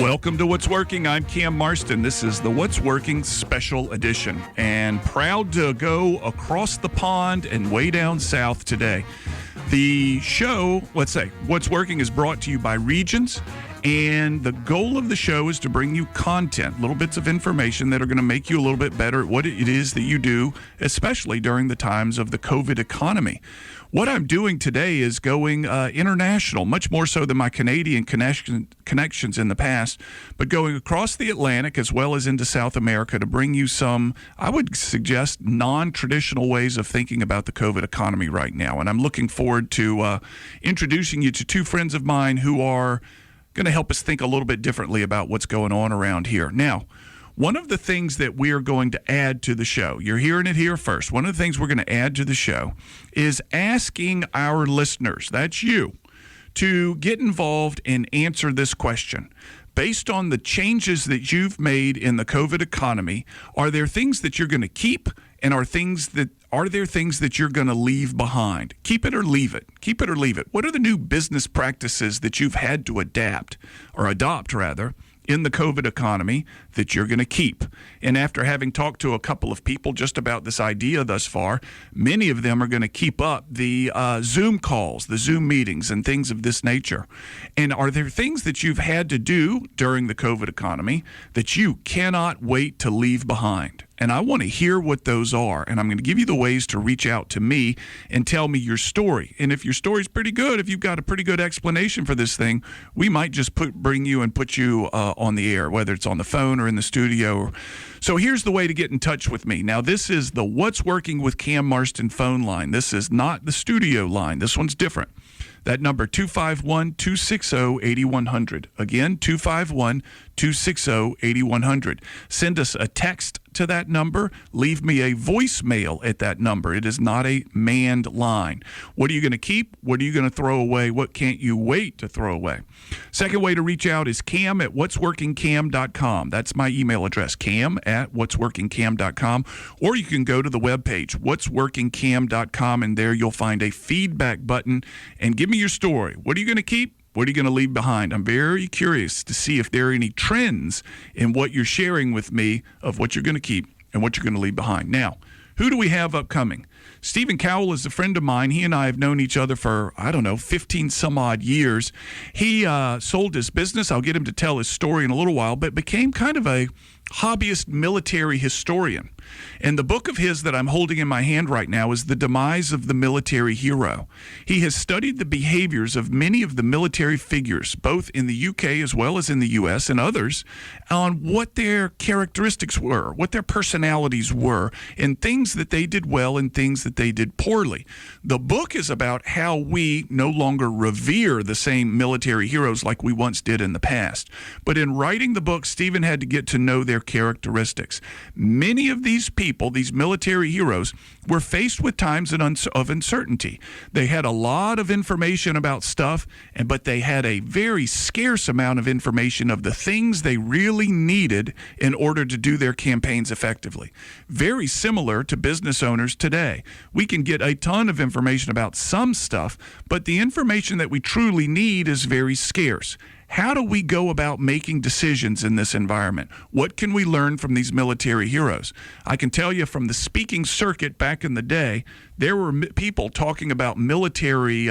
Welcome to What's Working. I'm Cam Marston. This is the What's Working Special Edition, and proud to go across the pond and way down south today. The show, let's say, What's Working is brought to you by Regions, and the goal of the show is to bring you content, little bits of information that are going to make you a little bit better at what it is that you do, especially during the times of the COVID economy. What I'm doing today is going international, much more so than my Canadian connections in the past, but going across the Atlantic as well as into South America to bring you some, I would suggest, non-traditional ways of thinking about the COVID economy right now. And I'm looking forward to introducing you to two friends of mine who are going to help us think a little bit differently about what's going on around here. Now, one of the things that we are going to add to the show, you're hearing it here first, one of the things we're going to add to the show is asking our listeners, that's you, to get involved and answer this question. Based on the changes that you've made in the COVID economy, are there things that you're going to keep, and are there things that you're going to leave behind? Keep it or leave it. Keep it or leave it. What are the new business practices that you've had to adopt, in the COVID economy that you're going to keep? And after having talked to a couple of people just about this idea thus far, many of them are going to keep up the Zoom calls, the Zoom meetings, and things of this nature. And are there things that you've had to do during the COVID economy that you cannot wait to leave behind? And I want to hear what those are. And I'm going to give you the ways to reach out to me and tell me your story. And if your story's pretty good, if you've got a pretty good explanation for this thing, we might just bring you and put you on the air, whether it's on the phone or in the studio. So here's the way to get in touch with me. Now, this is the What's Working with Cam Marston phone line. This is not the studio line. This one's different. That number, 251-260-8100. Again, 251-260-8100. Send us a text to that number. Leave me a voicemail at that number. It is not a manned line. What are you going to keep? What are you going to throw away? What can't you wait to throw away? Second way to reach out is cam@whatsworkingcam.com. That's my email address, cam@whatsworkingcam.com. Or you can go to the webpage, whatsworkingcam.com, and there you'll find a feedback button. And give me your story. What are you going to keep? What are you going to leave behind? I'm very curious to see if there are any trends in what you're sharing with me of what you're going to keep and what you're going to leave behind. Now, who do we have upcoming? Stephen Cowell is a friend of mine. He and I have known each other for, 15 some odd years. He sold his business. I'll get him to tell his story in a little while, but became kind of a hobbyist military historian. And the book of his that I'm holding in my hand right now is The Demise of the Military Hero. He has studied the behaviors of many of the military figures, both in the UK as well as in the US and others, on what their characteristics were, what their personalities were, and things that they did well and things that they did poorly. The book is about how we no longer revere the same military heroes like we once did in the past. But in writing the book, Stephen had to get to know their characteristics. Many of these people, these military heroes, were faced with times of uncertainty. They had a lot of information about stuff, but they had a very scarce amount of information of the things they really needed in order to do their campaigns effectively. Very similar to business owners today. We can get a ton of information about some stuff, but the information that we truly need is very scarce. How do we go about making decisions in this environment? What can we learn from these military heroes? I can tell you from the speaking circuit back in the day, there were people talking about military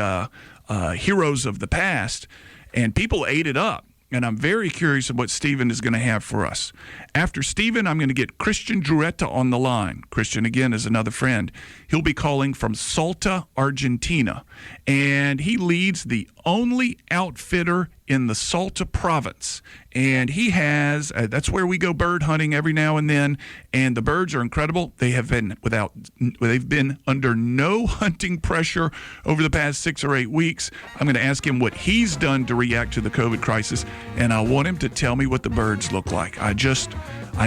heroes of the past, and people ate it up. And I'm very curious of what Stephen is going to have for us. After Stephen, I'm going to get Cristian Druetta on the line. Cristian, again, is another friend. He'll be calling from Salta, Argentina. And he leads the only outfitter in the Salta province. And he has, that's where we go bird hunting every now and then. And the birds are incredible. They've been under no hunting pressure over the past 6 or 8 weeks. I'm going to ask him what he's done to react to the COVID crisis. And I want him to tell me what the birds look like. I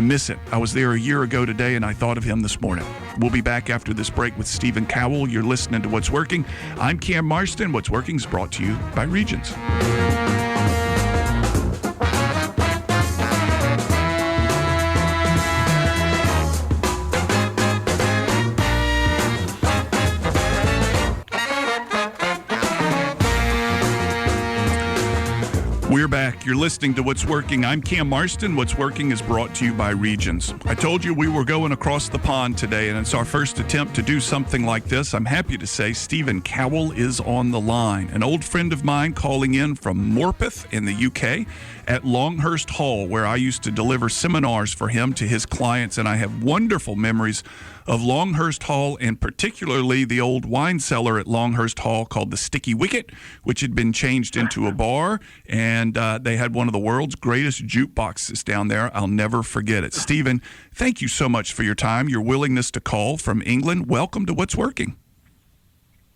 miss it. I was there a year ago today, and I thought of him this morning. We'll be back after this break with Stephen Cowell. You're listening to What's Working. I'm Cam Marston. What's Working is brought to you by Regions. We're back. You're listening to What's Working. I'm Cam Marston. What's Working is brought to you by Regions. I told you we were going across the pond today, and it's our first attempt to do something like this. I'm happy to say Stephen Cowell is on the line, an old friend of mine calling in from Morpeth in the UK at Longhurst Hall, where I used to deliver seminars for him to his clients, and I have wonderful memories of Longhurst Hall, and particularly the old wine cellar at Longhurst Hall called the Sticky Wicket, which had been changed into a bar, and they had one of the world's greatest jukeboxes down there. I'll never forget it. Stephen, thank you so much for your time, your willingness to call from England. Welcome to What's Working.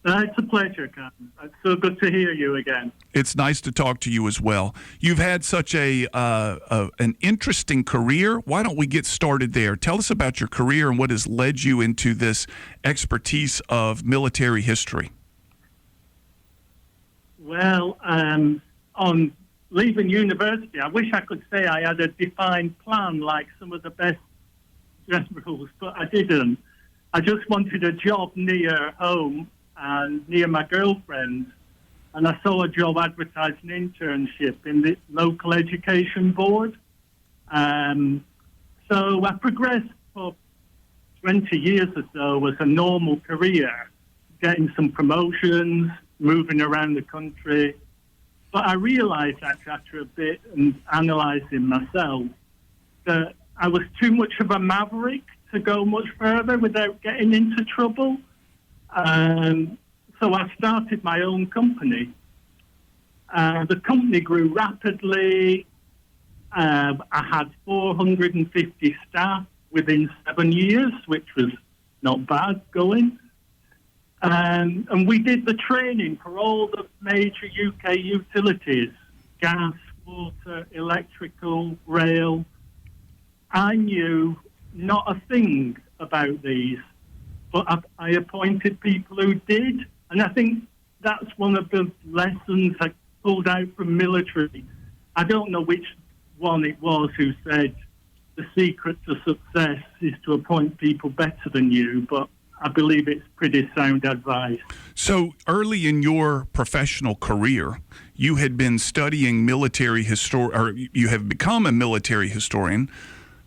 It's a pleasure, Cam. It's so good to hear you again. It's nice to talk to you as well. You've had such an interesting career. Why don't we get started there? Tell us about your career and what has led you into this expertise of military history. Well, on leaving university, I wish I could say I had a defined plan like some of the best generals, but I didn't. I just wanted a job near home and near my girlfriend, and I saw a job advertised, an internship in the local education board. So I progressed for 20 years or so as a normal career, getting some promotions, moving around the country. But I realized after a bit and analyzing myself that I was too much of a maverick to go much further without getting into trouble. So I started my own company. The company grew rapidly. I had 450 staff within 7 years, which was not bad going. And we did the training for all the major UK utilities, gas, water, electrical, rail. I knew not a thing about these, but I appointed people who did. And I think that's one of the lessons I pulled out from military. I don't know which one it was who said the secret to success is to appoint people better than you, but I believe it's pretty sound advice. So early in your professional career, you had been studying military or you have become a military historian,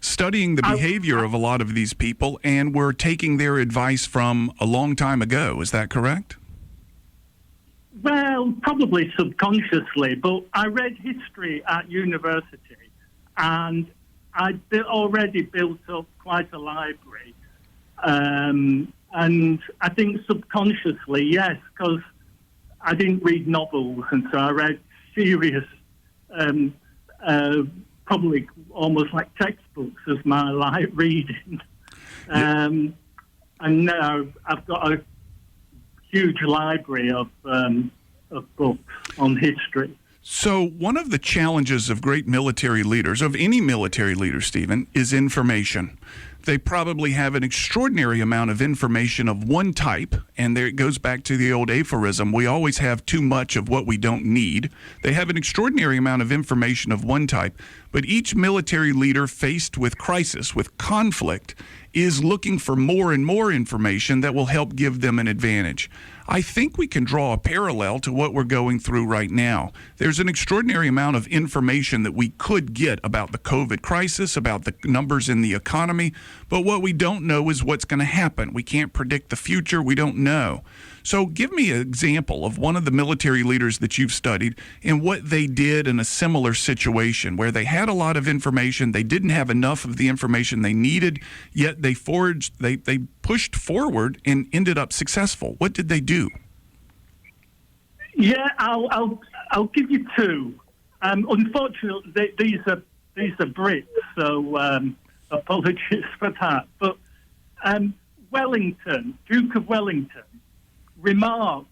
studying the behavior of a lot of these people, and were taking their advice from a long time ago. Is that correct? Well, probably subconsciously, but I read history at university, and I'd already built up quite a library. And I think subconsciously, yes, because I didn't read novels, and so I read serious, probably almost like textbooks as my light reading. And now I've got a huge library of books on history. So one of the challenges of great military leaders, of any military leader, Stephen, is information. They probably have an extraordinary amount of information of one type, and there it goes back to the old aphorism, we always have too much of what we don't need. They have an extraordinary amount of information of one type, but each military leader faced with crisis, with conflict, is looking for more and more information that will help give them an advantage. I think we can draw a parallel to what we're going through right now. There's an extraordinary amount of information that we could get about the COVID crisis, about the numbers in the economy, but what we don't know is what's going to happen. We can't predict the future. We don't know. So give me an example of one of the military leaders that you've studied and what they did in a similar situation where they had a lot of information, they didn't have enough of the information they needed, yet they pushed forward and ended up successful. What did they do? Yeah, I'll give you two. Unfortunately, these are Brits, so apologies for that. But Wellington, Duke of Wellington, remarked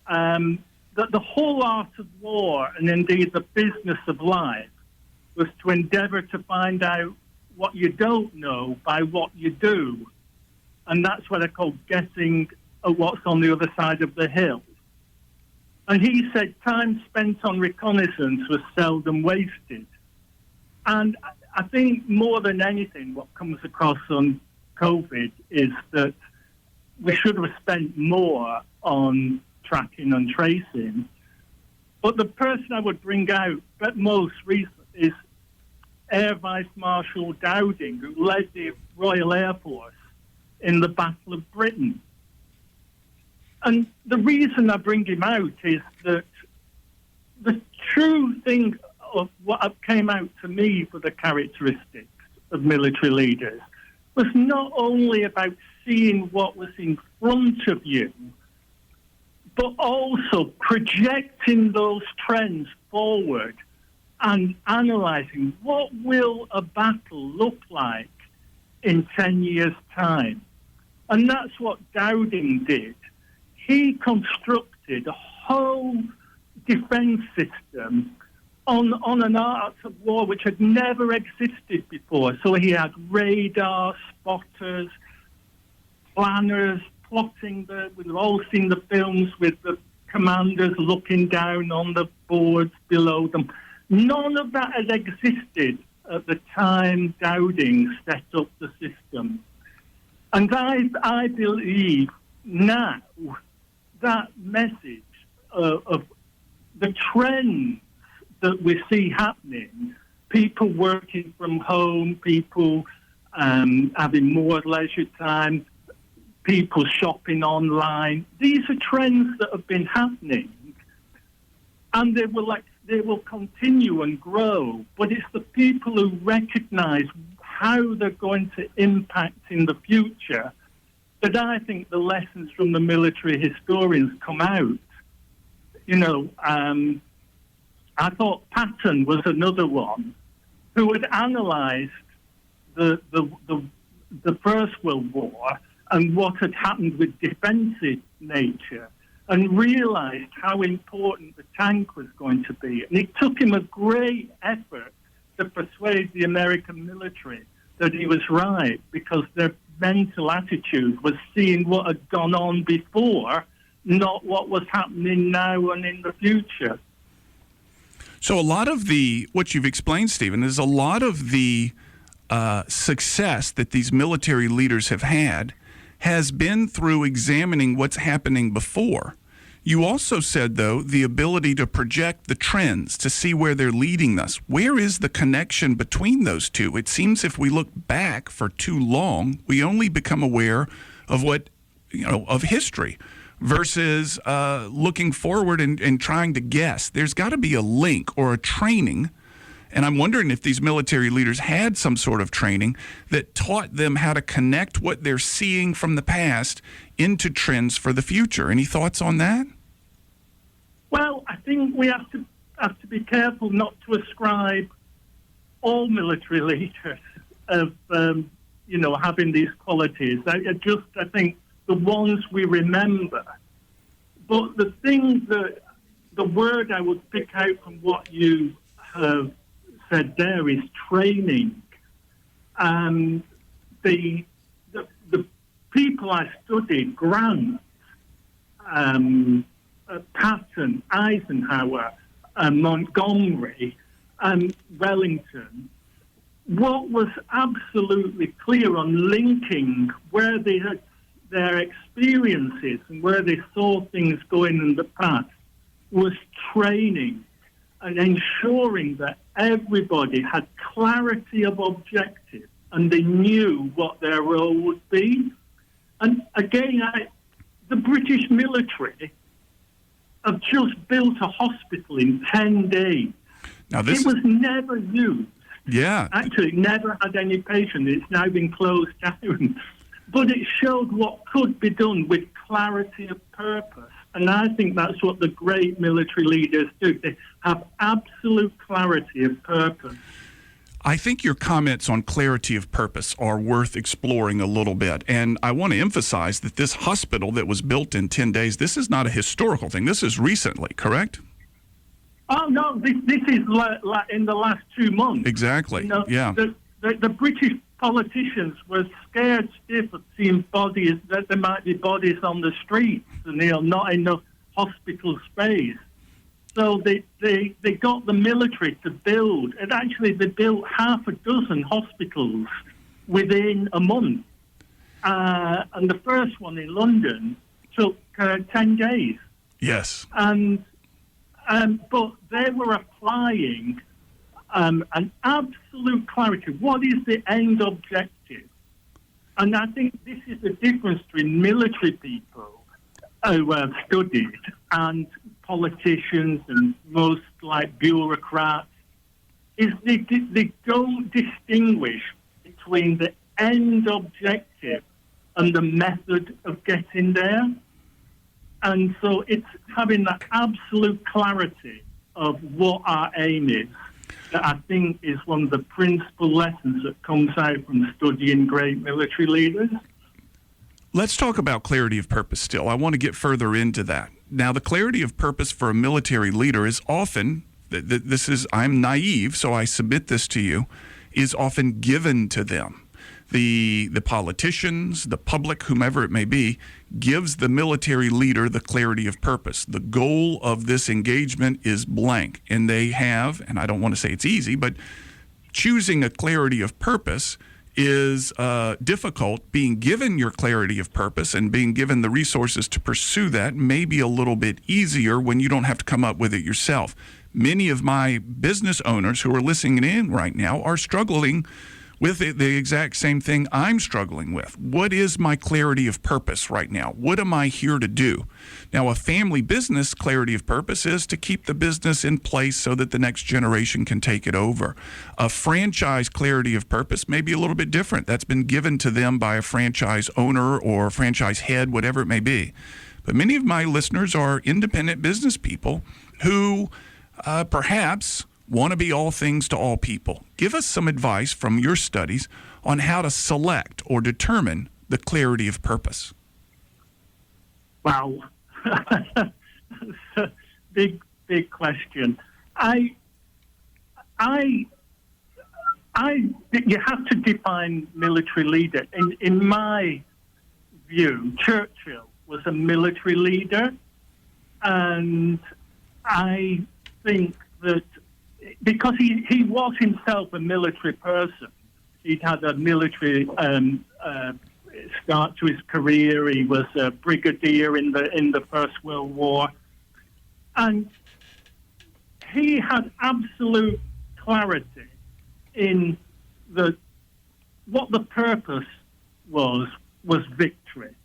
that the whole art of war, and indeed the business of life, was to endeavour to find out what you don't know by what you do. And that's what I call guessing at what's on the other side of the hill. And he said time spent on reconnaissance was seldom wasted. And I think more than anything, what comes across on COVID is that we should have spent more on tracking and tracing. But the person I would bring out but most recent is Air Vice Marshal Dowding, who led the Royal Air Force in the Battle of Britain. And the reason I bring him out is that the true thing of what came out to me for the characteristics of military leaders was not only about seeing what was in front of you, but also projecting those trends forward and analysing what will a battle look like in 10 years' time. And that's what Dowding did. He constructed a whole defence system on an art of war which had never existed before. So he had radar, spotters, planners, plotting. We've all seen the films with the commanders looking down on the boards below them. None of that had existed at the time Dowding set up the system. And I believe now that message of the trends that we see happening, people working from home, people having more leisure time, people shopping online, these are trends that have been happening, and they will continue and grow. But it's the people who recognise how they're going to impact in the future that I think the lessons from the military historians come out. You know, I thought Patton was another one who had analysed the First World War and what had happened with defensive nature, and realised how important the tank was going to be. And it took him a great effort to persuade the American military that he was right, because their mental attitude was seeing what had gone on before, not what was happening now and in the future. So a lot of what you've explained, Stephen, is a lot of the success that these military leaders have had has been through examining what's happening before. You also said, though, the ability to project the trends, to see where they're leading us. Where is the connection between those two? It seems if we look back for too long, we only become aware of of history versus looking forward and trying to guess. There's got to be a link or a training. And I'm wondering if these military leaders had some sort of training that taught them how to connect what they're seeing from the past into trends for the future. Any thoughts on that? Well, I think we have to be careful not to ascribe all military leaders of having these qualities. I think the ones we remember. But the word I would pick out from what you have said there is training. And the people I studied, Grant, Patton, Eisenhower, Montgomery, and Wellington, what was absolutely clear on linking where they had their experiences and where they saw things going in the past was training and ensuring that everybody had clarity of objective and they knew what their role would be. And again, the British military have just built a hospital in 10 days. Now it was never used. Yeah. Actually, it never had any patient. It's now been closed down. But it showed what could be done with clarity of purpose. And I think that's what the great military leaders do. They have absolute clarity of purpose. I think your comments on clarity of purpose are worth exploring a little bit. And I want to emphasize that this hospital that was built in 10 days, this is not a historical thing. This is recently, correct? Oh, no, this is in the last 2 months. Exactly, yeah. The British politicians were scared stiff of seeing bodies, that there might be bodies on the streets and not enough hospital space. So they got the military to build, and actually they built half a dozen hospitals within a month. And the first one in London took 10 days. Yes. And But they were applying an absolute clarity. What is the end objective? And I think this is the difference between military people who have studied and politicians and most like bureaucrats, is they don't distinguish between the end objective and the method of getting there. And so it's having that absolute clarity of what our aim is that I think is one of the principal lessons that comes out from studying great military leaders. Let's talk about clarity of purpose still. I want to get further into that. Now, the clarity of purpose for a military leader is often, I'm naive, so I submit this to you, is often given to them. The politicians, the public, whomever it may be, gives the military leader the clarity of purpose. The goal of this engagement is blank. And they have, and I don't want to say it's easy, but choosing a clarity of purpose is difficult. Being given your clarity of purpose and being given the resources to pursue that may be a little bit easier when you don't have to come up with it yourself. Many of my business owners who are listening in right now are struggling with the exact same thing I'm struggling with. What is my clarity of purpose right now? What am I here to do? Now, a family business clarity of purpose is to keep the business in place so that the next generation can take it over. A franchise clarity of purpose may be a little bit different. That's been given to them by a franchise owner or franchise head, whatever it may be. But many of my listeners are independent business people who perhaps want to be all things to all people. Give us some advice from your studies on how to select or determine the clarity of purpose. Wow. Big question. You have to define military leader. In my view, Churchill was a military leader, and I think that because he was himself a military person, he'd had a military start to his career. He was a brigadier in the First World War, and he had absolute clarity in what the purpose was victory.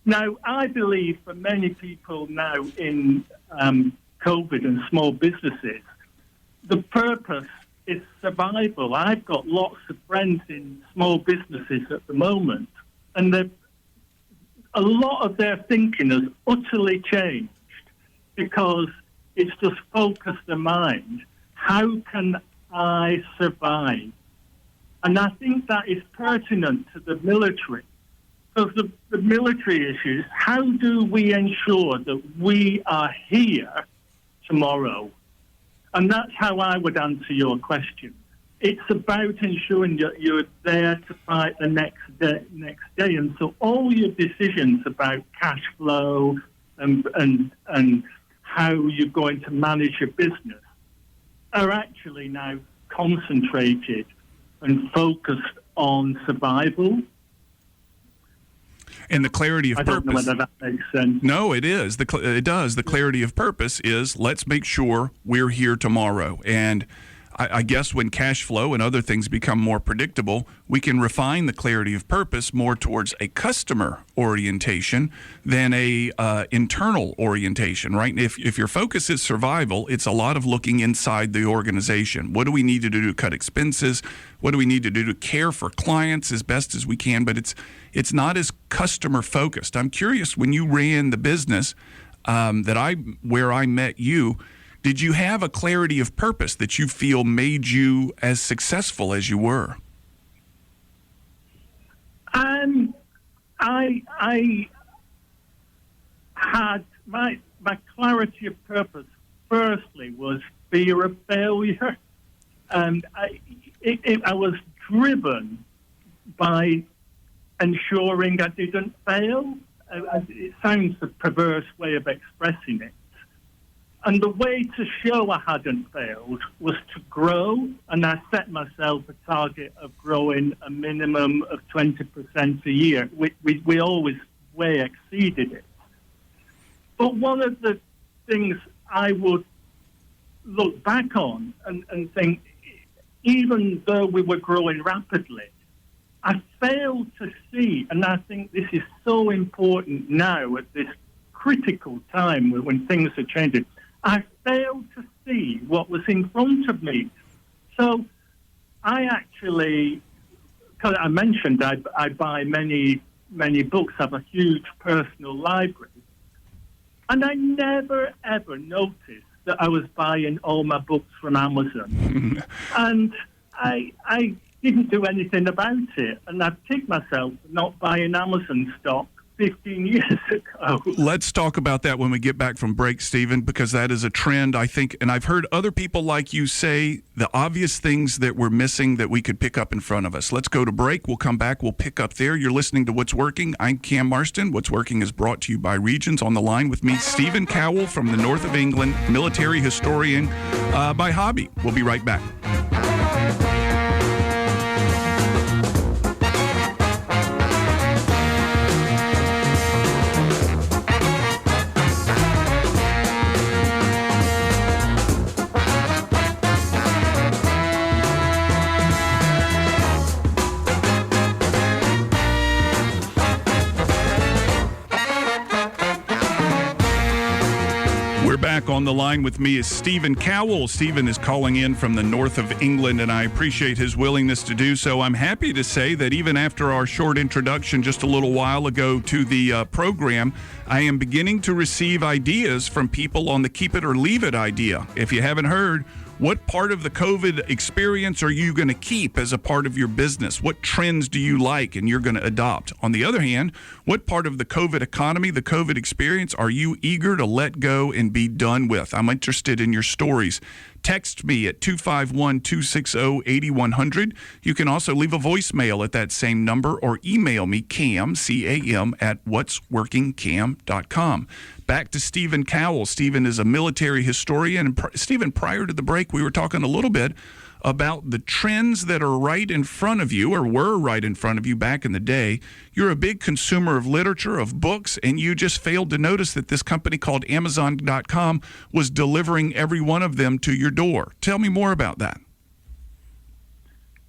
Now, I believe for many people now in COVID and small businesses, the purpose is survival. I've got lots of friends in small businesses at the moment, and a lot of their thinking has utterly changed because it's just focused their mind. How can I survive? And I think that is pertinent to the military. Because the military issue is, how do we ensure that we are here tomorrow? And that's how I would answer your question. It's about ensuring that you're there to fight the next day. And so all your decisions about cash flow and how you're going to manage your business are actually now concentrated and focused on survival. And the clarity of purpose. I don't know whether that makes sense. No, it is. It does. The clarity of purpose is, let's make sure we're here tomorrow. And I guess when cash flow and other things become more predictable, we can refine the clarity of purpose more towards a customer orientation than a internal orientation, right? If your focus is survival, it's a lot of looking inside the organization. What do we need to do to cut expenses? What do we need to do to care for clients as best as we can? But it's not as customer focused. I'm curious, when you ran the business where I met you, did you have a clarity of purpose that you feel made you as successful as you were? I had my clarity of purpose. Firstly, was fear of failure, and I was driven by ensuring I didn't fail. It sounds a perverse way of expressing it. And the way to show I hadn't failed was to grow, and I set myself a target of growing a minimum of 20% a year. We always way exceeded it. But one of the things I would look back on and think, even though we were growing rapidly, I failed to see, and I think this is so important now at this critical time when things are changing, I failed to see what was in front of me. So I actually, because I mentioned I buy many books, I have a huge personal library, and I never, ever noticed that I was buying all my books from Amazon. And I didn't do anything about it, and I've kicked myself for not buying Amazon stock 15 years ago. Let's talk about that when we get back from break, Stephen, because that is a trend, I think, and I've heard other people like you say the obvious things that we're missing that we could pick up in front of us. Let's go to break. We'll come back. We'll pick up there. You're listening to What's Working. I'm Cam Marston. What's Working is brought to you by Regions. On the line with me, Stephen Cowell from the north of England, military historian by hobby. We'll be right back. Back on the line with me is Stephen Cowell. Stephen is calling in from the north of England, and I appreciate his willingness to do so. I'm happy to say that even after our short introduction just a little while ago to the program, I am beginning to receive ideas from people on the keep it or leave it idea. If you haven't heard, what part of the COVID experience are you going to keep as a part of your business? What trends do you like and you're going to adopt? On the other hand, what part of the COVID economy, the COVID experience, are you eager to let go and be done with? I'm interested in your stories. Text me at 251-260-8100. You can also leave a voicemail at that same number or email me, Cam, C-A-M, at whatsworkingcam.com. Back to Stephen Cowell. Stephen is a military historian. And Stephen, prior to the break, we were talking a little bit about the trends that are right in front of you or were right in front of you back in the day. You're a big consumer of literature, of books, and you just failed to notice that this company called Amazon.com was delivering every one of them to your door. Tell me more about that.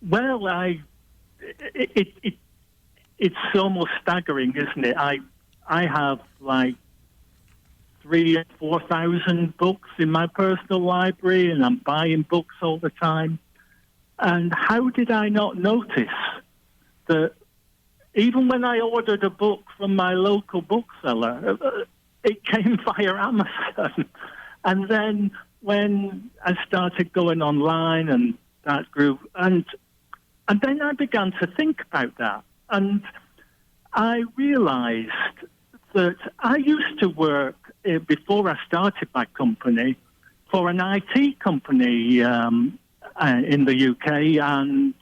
Well, it's almost staggering, isn't it? I have like 3,000 or 4,000 books in my personal library, and I'm buying books all the time. And how did I not notice that even when I ordered a book from my local bookseller, it came via Amazon? And then when I started going online, and that grew, and then I began to think about that, and I realized that I used to work, before I started my company, for an IT company in the UK, and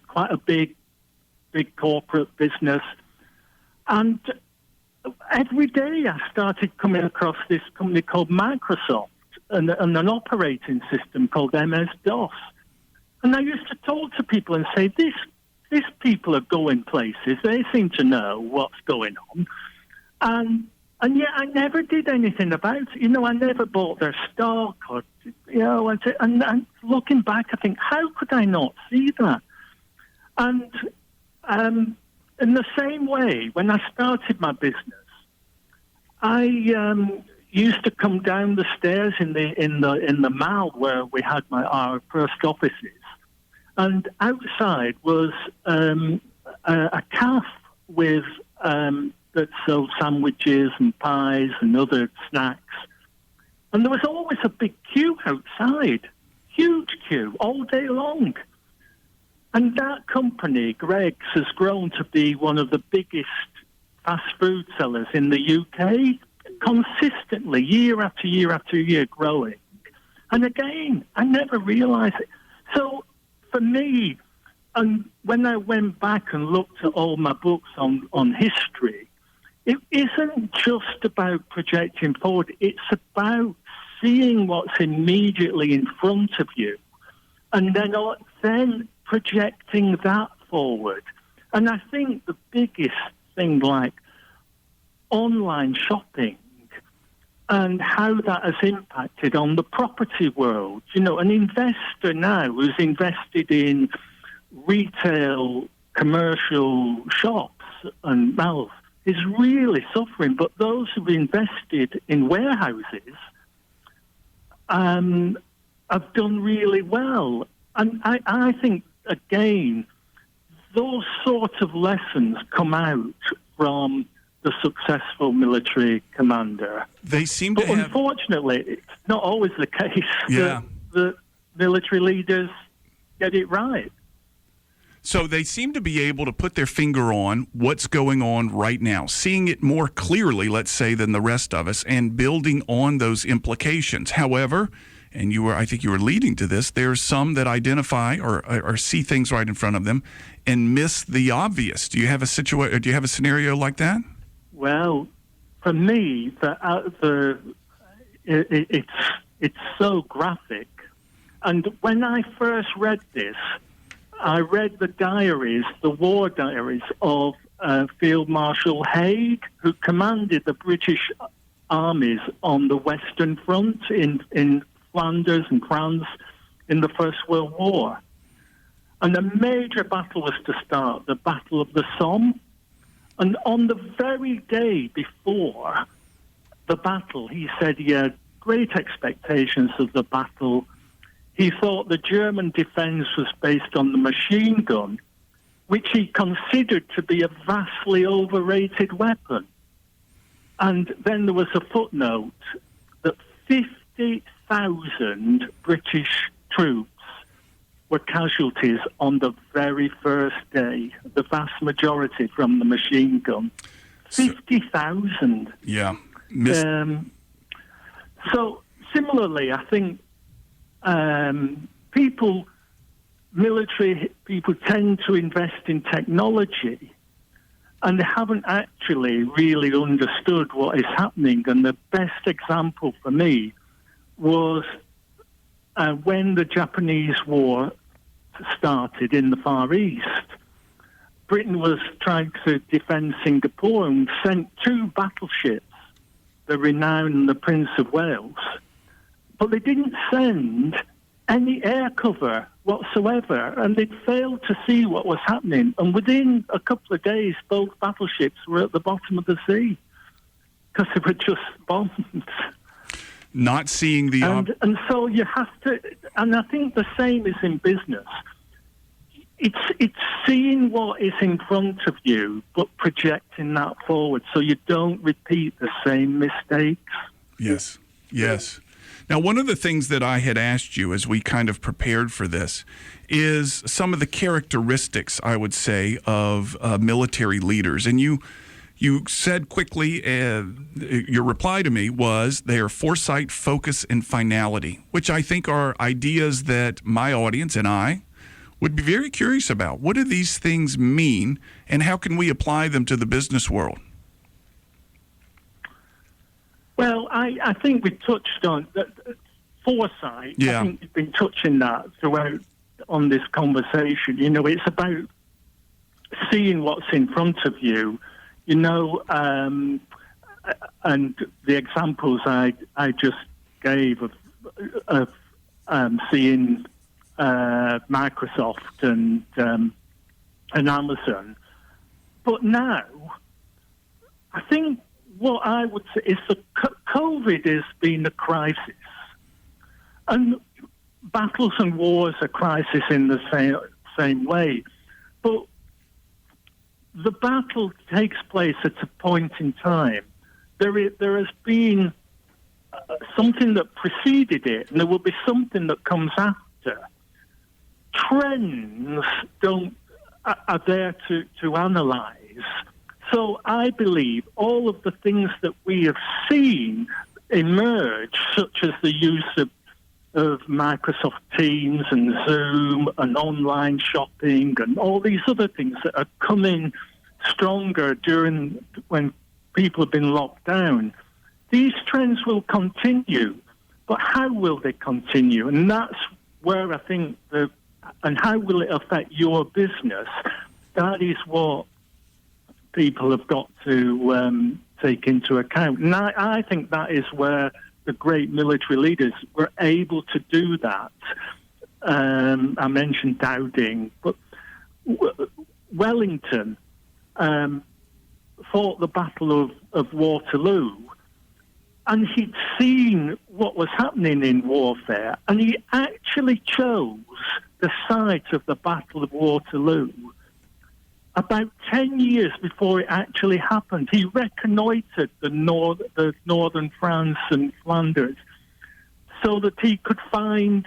quite a big corporate business. And every day I started coming across this company called Microsoft and an operating system called MS-DOS. And I used to talk to people and say, these people are going places. They seem to know what's going on. And yet I never did anything about it. You know, I never bought their stock, or, you know, and looking back, I think, how could I not see that? And in the same way, when I started my business, I used to come down the stairs in the mall where we had our first offices, and outside was a cafe with that sold sandwiches and pies and other snacks. And there was always a big queue outside, huge queue, all day long. And that company, Greggs, has grown to be one of the biggest fast food sellers in the UK, consistently, year after year after year, growing. And again, I never realized it. So for me, and when I went back and looked at all my books on history, it isn't just about projecting forward. It's about seeing what's immediately in front of you, and then projecting that forward. And I think the biggest thing, like online shopping, and how that has impacted on the property world. You know, an investor now who's invested in retail, commercial shops and malls is really suffering. But those who've invested in warehouses have done really well. And I think, again, those sorts of lessons come out from the successful military commander. They seem to but have... Unfortunately, it's not always the case that the military leaders get it right. So they seem to be able to put their finger on what's going on right now, seeing it more clearly, let's say, than the rest of us, and building on those implications. However, and I think you were leading to this, there's some that identify or see things right in front of them and miss the obvious. Do you have a scenario like that? Well, for me, it's so graphic. And when I first read this, I read the war diaries of Field Marshal Haig, who commanded the British armies on the Western Front in Flanders and France in the First World War. And a major battle was to start, the Battle of the Somme. And on the very day before the battle, he said he had great expectations of the battle. He thought the German defense was based on the machine gun, which he considered to be a vastly overrated weapon. And then there was a footnote that 50,000 British troops were casualties on the very first day, the vast majority from the machine gun. 50,000. Yeah. So similarly, I think military people tend to invest in technology and they haven't actually really understood what is happening. And the best example for me was when the Japanese War started in the Far East. Britain was trying to defend Singapore and sent 2 battleships, the Renown and the Prince of Wales. But they didn't send any air cover whatsoever, and they'd failed to see what was happening. And within a couple of days, both battleships were at the bottom of the sea because they were just bombed. Not seeing the... And so you have to... And I think the same is in business. It's seeing what is in front of you, but projecting that forward so you don't repeat the same mistakes. Yes. Now, one of the things that I had asked you as we kind of prepared for this is some of the characteristics, I would say, of military leaders. And you said quickly, your reply to me was they are foresight, focus, and finality, which I think are ideas that my audience and I would be very curious about. What do these things mean, and how can we apply them to the business world? Well, I think we touched on foresight. Yeah. I think we've been touching that throughout on this conversation. You know, it's about seeing what's in front of you, you know, and the examples I just gave of seeing Microsoft and Amazon. But now, I think what I would say is that COVID has been a crisis. And battles and wars are crisis in the same way. But the battle takes place at a point in time. There has been something that preceded it, and there will be something that comes after. Trends are there to analyse. So I believe all of the things that we have seen emerge, such as the use of Microsoft Teams and Zoom and online shopping and all these other things that are coming stronger during when people have been locked down. These trends will continue, but how will they continue? And that's where I think and how will it affect your business? That is what people have got to take into account. And I think that is where the great military leaders were able to do that. I mentioned Dowding, but Wellington fought the Battle of Waterloo, and he'd seen what was happening in warfare, and he actually chose the site of the Battle of Waterloo about 10 years before it actually happened. He reconnoitred the northern France and Flanders so that he could find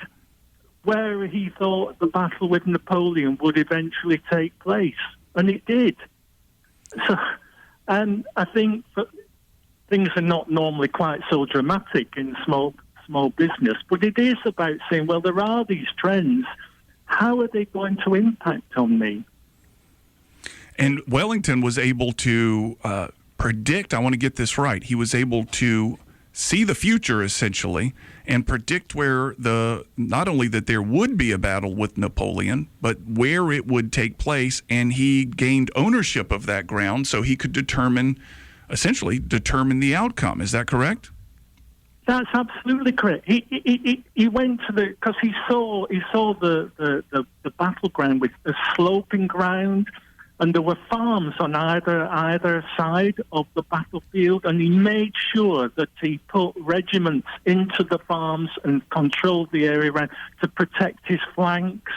where he thought the battle with Napoleon would eventually take place, and it did. So, and I think things are not normally quite so dramatic in small business, but it is about saying, well, there are these trends. How are they going to impact on me? And Wellington was able to predict, I want to get this right, he was able to see the future, essentially, and predict where not only that there would be a battle with Napoleon, but where it would take place, and he gained ownership of that ground so he could essentially determine the outcome. Is that correct? That's absolutely correct. He went to because he saw the battleground with a sloping ground, and there were farms on either side of the battlefield, and he made sure that he put regiments into the farms and controlled the area around to protect his flanks.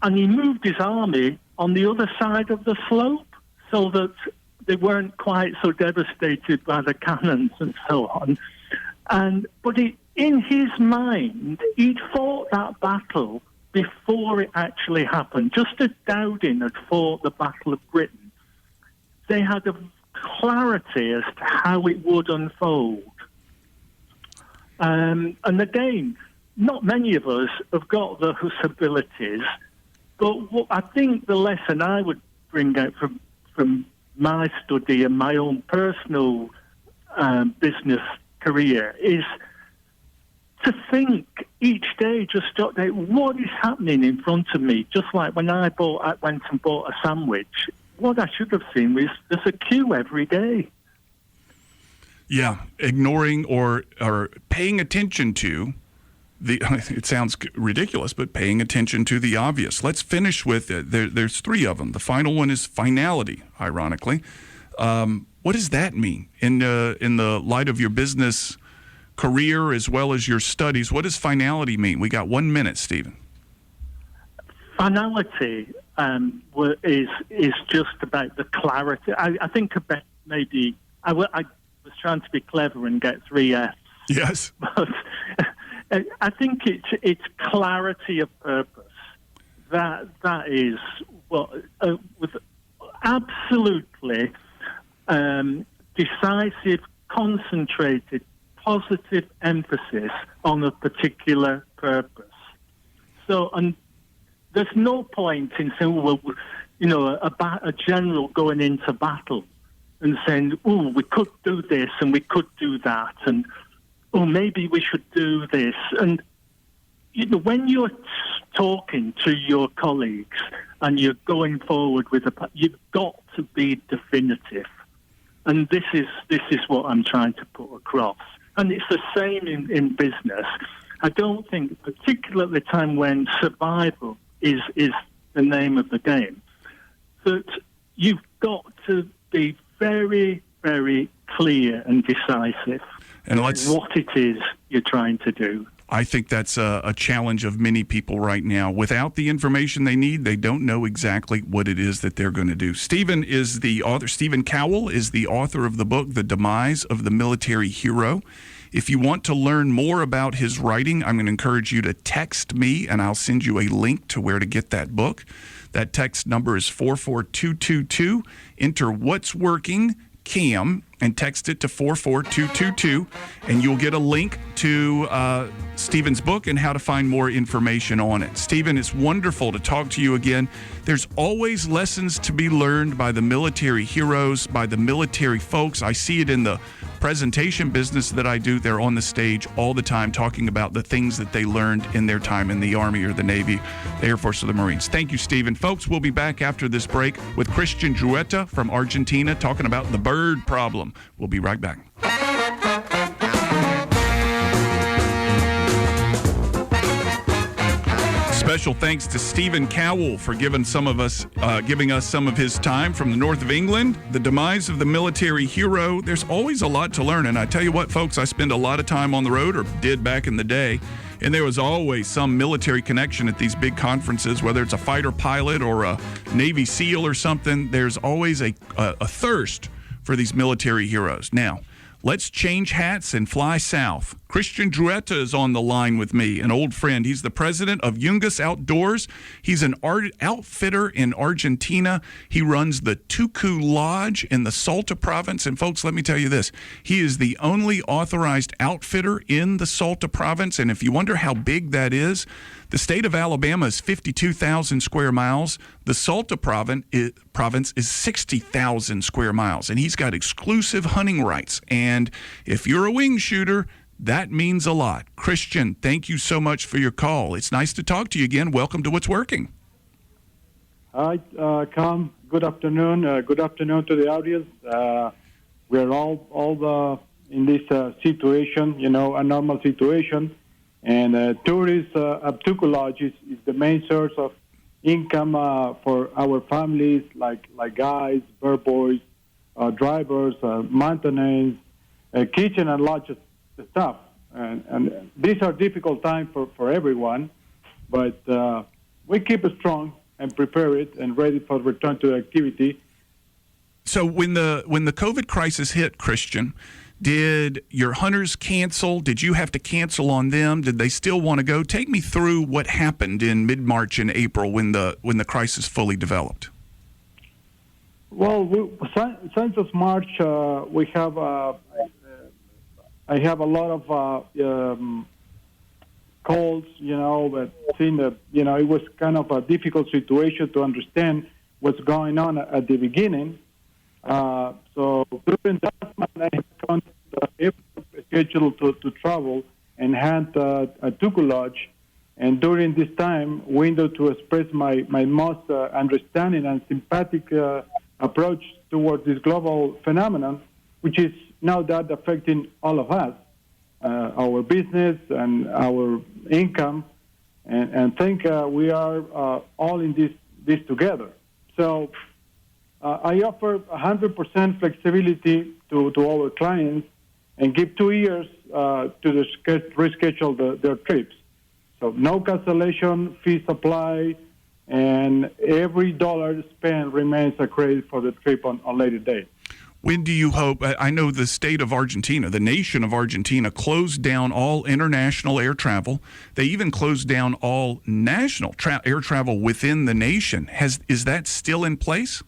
And he moved his army on the other side of the slope so that they weren't quite so devastated by the cannons and so on. But in his mind, he'd fought that battle before it actually happened. Just as Dowding had fought the Battle of Britain, they had a clarity as to how it would unfold. And again, not many of us have got those abilities, but what I think the lesson I would bring out from my study and my own personal business career is to think each day, just jot down what is happening in front of me. Just like when I went and bought a sandwich, what I should have seen was there's a queue every day. Yeah, ignoring or paying attention to it sounds ridiculous, but paying attention to the obvious. Let's finish with there's three of them. The final one is finality, ironically. What does that mean in the light of your business career as well as your studies? What does finality mean? We got 1 minute, Stephen. Finality is just about the clarity. I think about maybe I was trying to be clever and get 3 F's. Yes, but I think it's clarity of purpose. That is what with absolutely decisive, concentrated, positive emphasis on a particular purpose. So, and there's no point in saying, well, a general going into battle and saying, oh, we could do this and we could do that, and oh, maybe we should do this. And when you're talking to your colleagues and you're going forward with you've got to be definitive. And this is what I'm trying to put across. And it's the same in business. I don't think, particularly at the time when survival is the name of the game, that you've got to be very, very clear and decisive in what it is you're trying to do. I think that's a challenge of many people right now. Without the information they need, they don't know exactly what it is that they're going to do. Stephen is the author. Stephen Cowell is the author of the book, The Demise of the Military Hero. If you want to learn more about his writing, I'm going to encourage you to text me, and I'll send you a link to where to get that book. That text number is 44222. Enter What's Working, CAM, and text it to 44222, and you'll get a link to Stephen's book and how to find more information on it. Stephen, it's wonderful to talk to you again. There's always lessons to be learned by the military heroes, by the military folks. I see it in the presentation business that I do. They're on the stage all the time talking about the things that they learned in their time in the Army or the Navy, the Air Force or the Marines. Thank you, Stephen. Folks, we'll be back after this break with Cristian Druetta from Argentina talking about the bird problem. We'll be right back. Special thanks to Stephen Cowell for giving us some of his time from the north of England. The demise of the military hero. There's always a lot to learn. And I tell you what, folks, I spend a lot of time on the road, or did back in the day. And there was always some military connection at these big conferences, whether it's a fighter pilot or a Navy SEAL or something. There's always a thirst for these military heroes. Now, let's change hats and fly south. Cristian Druetta is on the line with me, an old friend. He's the president of Yungas Outdoors. He's an outfitter in Argentina. He runs the Tuku Lodge in the Salta province. And folks, let me tell you this. He is the only authorized outfitter in the Salta province. And if you wonder how big that is, the state of Alabama is 52,000 square miles. The Salta province is 60,000 square miles. And he's got exclusive hunting rights. And if you're a wing shooter, that means a lot. Cristian, thank you so much for your call. It's nice to talk to you again. Welcome to What's Working. Hi, Cam. Good afternoon. Good afternoon to the audience. We're all in this situation, a normal situation. And tourists at Tuku Lodge is the main source of income for our families, like guides, bird boys, drivers, maintenance, kitchen and lodge stuff. And these are difficult times for everyone, but we keep it strong and prepare it and ready for return to activity. So when the COVID crisis hit, Cristian, did your hunters cancel? Did you have to cancel on them? Did they still want to go? Take me through what happened in mid-March and April when the crisis fully developed. Well, since March, we have I have a lot of calls, but seeing that, it was kind of a difficult situation to understand what's going on at the beginning. So during that month, I had scheduled to travel and hunt at Tuku Lodge. And during this time, window to express my most understanding and sympathetic approach towards this global phenomenon, which is now that affecting all of us, our business and our income, and think we are all in this together. So I offer 100% flexibility to our clients and give 2 years to reschedule their trips. So no cancellation, fees apply, and every dollar spent remains a credit for the trip on a later date. When do you hope? I know the state of Argentina, the nation of Argentina, closed down all international air travel. They even closed down all national air travel within the nation. Is that still in place?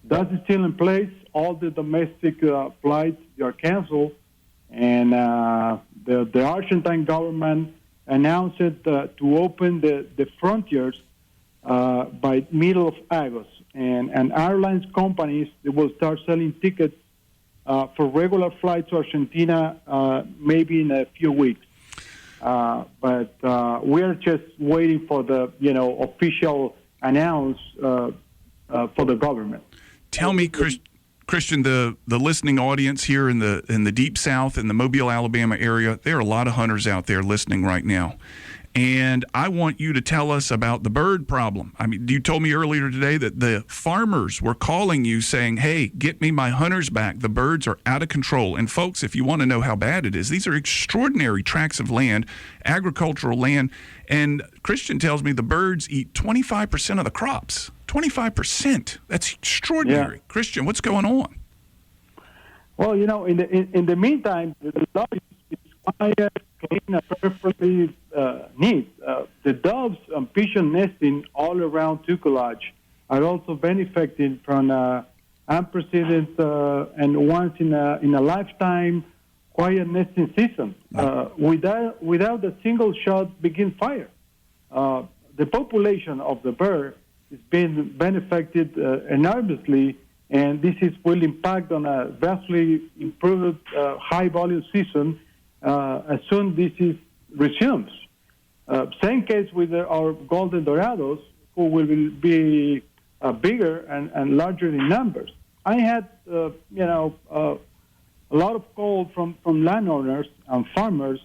That is still in place. All the domestic flights are canceled, and the Argentine government announced to open the frontiers by middle of August. And airlines companies, they will start selling tickets for regular flights to Argentina maybe in a few weeks. But we are just waiting for the official announce for the government. Tell me, Cristian, the listening audience here in the Deep South, in the Mobile, Alabama area, there are a lot of hunters out there listening right now. And I want you to tell us about the bird problem. I mean, you told me earlier today that the farmers were calling you saying, hey, get me my hunters back. The birds are out of control. And folks, if you want to know how bad it is, these are extraordinary tracts of land, agricultural land. And Cristian tells me the birds eat 25% of the crops. 25%. That's extraordinary. Yeah. Cristian, what's going on? Well, in the meantime, the law is quiet, clean, and perfectly neat. The doves and pigeon nesting all around Tuku Lodge are also benefiting from unprecedented and once in a lifetime quiet nesting season without a single shot begin fire. The population of the bird is being benefited enormously, and this will impact on a vastly improved high volume season as soon this is resumes. Same case with our golden dorados, who will be bigger and larger in numbers. I had, a lot of calls from landowners and farmers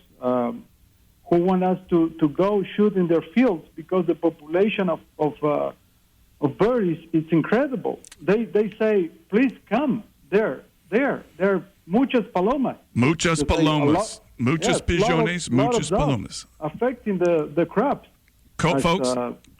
who want us to go shoot in their fields because the population of birds is incredible. They say, please come there are muchas palomas. Muchas palomas. Muchas pigeones, muchas palomas. Affecting the crops. Folks,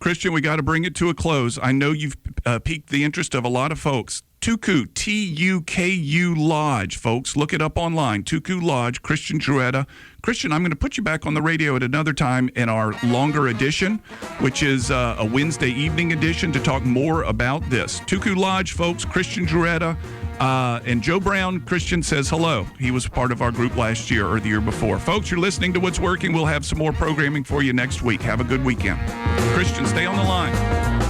Cristian, we got to bring it to a close. I know you've piqued the interest of a lot of folks. Tuku, Tuku Lodge, folks. Look it up online. Tuku Lodge, Cristian Druetta. Cristian, I'm going to put you back on the radio at another time in our longer edition, which is a Wednesday evening edition, to talk more about this. Tuku Lodge, folks, Cristian Druetta. And Joe Brown, Cristian says hello. He was part of our group last year or the year before. Folks, you're listening to What's Working. We'll have some more programming for you next week. Have a good weekend. Cristian, stay on the line.